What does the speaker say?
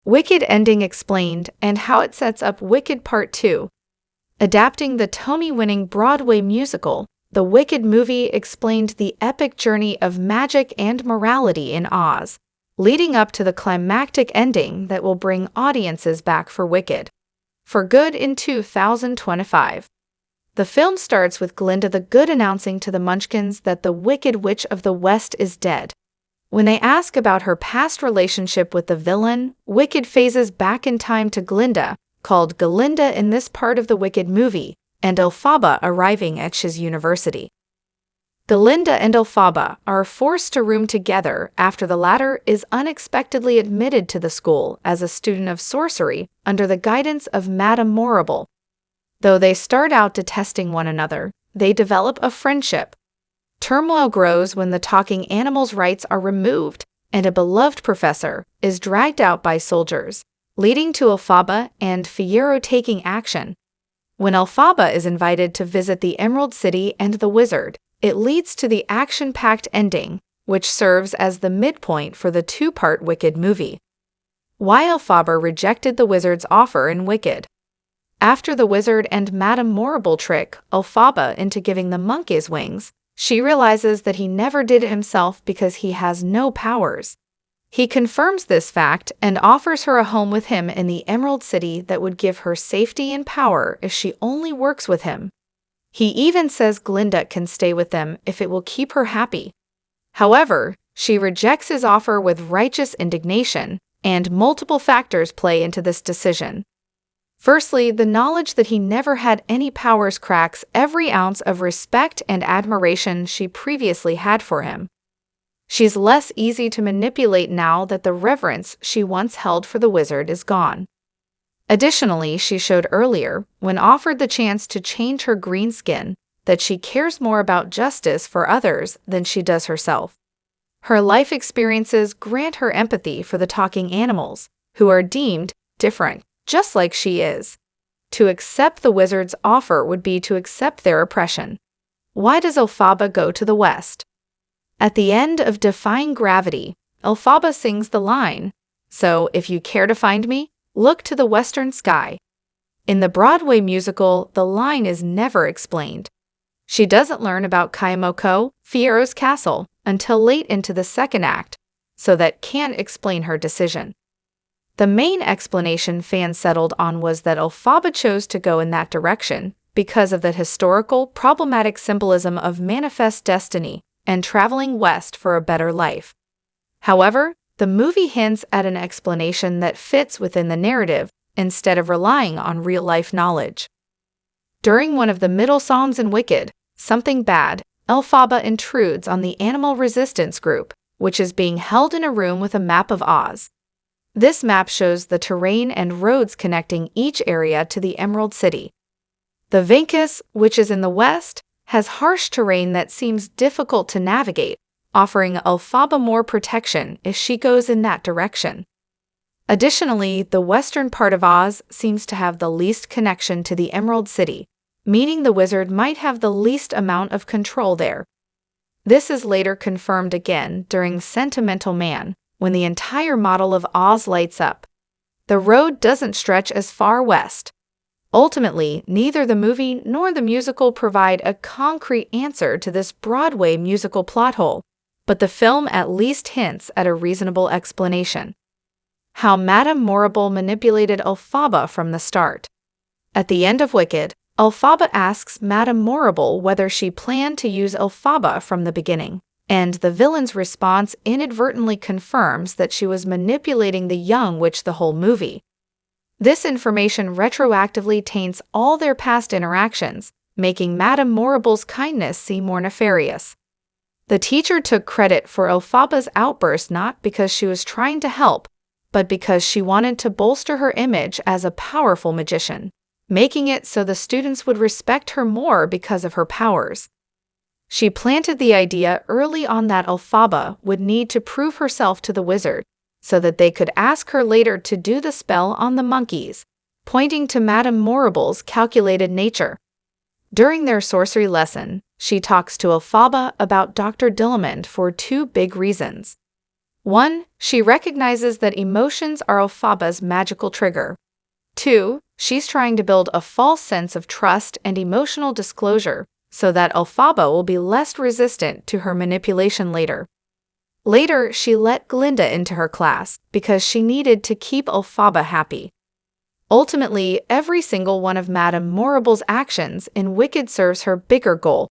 Wicked ending explained and how it sets up Wicked Part 2. Adapting the Tony-winning Broadway musical, the Wicked movie explained the epic journey of magic and morality in Oz, leading up to the climactic ending that will bring audiences back for Wicked for good in 2025. The film starts with Glinda the Good announcing to the Munchkins that the Wicked Witch of the West is dead. When they ask about her past relationship with the villain, Wicked phases back in time to Glinda, called Galinda in this part of the Wicked movie, and Elphaba arriving at Shiz University. Galinda and Elphaba are forced to room together after the latter is unexpectedly admitted to the school as a student of sorcery under the guidance of Madame Morrible. Though they start out detesting one another, they develop a friendship. Turmoil grows when the talking animals' rights are removed and a beloved professor is dragged out by soldiers, leading to Elphaba and Fiyero taking action. When Elphaba is invited to visit the Emerald City and the Wizard, it leads to the action-packed ending, which serves as the midpoint for the two-part Wicked movie. Why Elphaba rejected the Wizard's offer in Wicked. After the Wizard and Madame Morrible trick Elphaba into giving the monkeys wings, she realizes that he never did it himself because he has no powers. He confirms this fact and offers her a home with him in the Emerald City that would give her safety and power if she only works with him. He even says Glinda can stay with them if it will keep her happy. However, she rejects his offer with righteous indignation, and multiple factors play into this decision. Firstly, the knowledge that he never had any powers cracks every ounce of respect and admiration she previously had for him. She's less easy to manipulate now that the reverence she once held for the Wizard is gone. Additionally, she showed earlier, when offered the chance to change her green skin, that she cares more about justice for others than she does herself. Her life experiences grant her empathy for the talking animals, who are deemed different, just like she is. To accept the Wizard's offer would be to accept their oppression. Why does Elphaba go to the West? At the end of Defying Gravity, Elphaba sings the line, "So, if you care to find me, look to the western sky." In the Broadway musical, the line is never explained. She doesn't learn about Kayamoko, Fiyero's castle, until late into the second act, so that can't explain her decision. The main explanation fans settled on was that Elphaba chose to go in that direction because of the historical, problematic symbolism of manifest destiny and traveling west for a better life. However, the movie hints at an explanation that fits within the narrative instead of relying on real-life knowledge. During one of the middle songs in Wicked, Something Bad, Elphaba intrudes on the Animal Resistance Group, which is being held in a room with a map of Oz. This map shows the terrain and roads connecting each area to the Emerald City. The Venkus, which is in the west, has harsh terrain that seems difficult to navigate, offering Elphaba more protection if she goes in that direction. Additionally, the western part of Oz seems to have the least connection to the Emerald City, meaning the Wizard might have the least amount of control there. This is later confirmed again during Sentimental Man, when the entire model of Oz lights up. The road doesn't stretch as far west. Ultimately, neither the movie nor the musical provide a concrete answer to this Broadway musical plot hole, but the film at least hints at a reasonable explanation. How Madame Morrible manipulated Elphaba from the start. At the end of Wicked, Elphaba asks Madame Morrible whether she planned to use Elphaba from the beginning, and the villain's response inadvertently confirms that she was manipulating the young witch the whole movie. This information retroactively taints all their past interactions, making Madame Morrible's kindness seem more nefarious. The teacher took credit for Elphaba's outburst not because she was trying to help, but because she wanted to bolster her image as a powerful magician, making it so the students would respect her more because of her powers. She planted the idea early on that Elphaba would need to prove herself to the Wizard, so that they could ask her later to do the spell on the monkeys, pointing to Madame Morrible's calculated nature. During their sorcery lesson, she talks to Elphaba about Dr. Dillamond for two big reasons. 1. She recognizes that emotions are Elphaba's magical trigger. 2. She's trying to build a false sense of trust and emotional disclosure so that Elphaba will be less resistant to her manipulation later. Later, she let Glinda into her class because she needed to keep Elphaba happy. Ultimately, every single one of Madame Morrible's actions in Wicked serves her bigger goal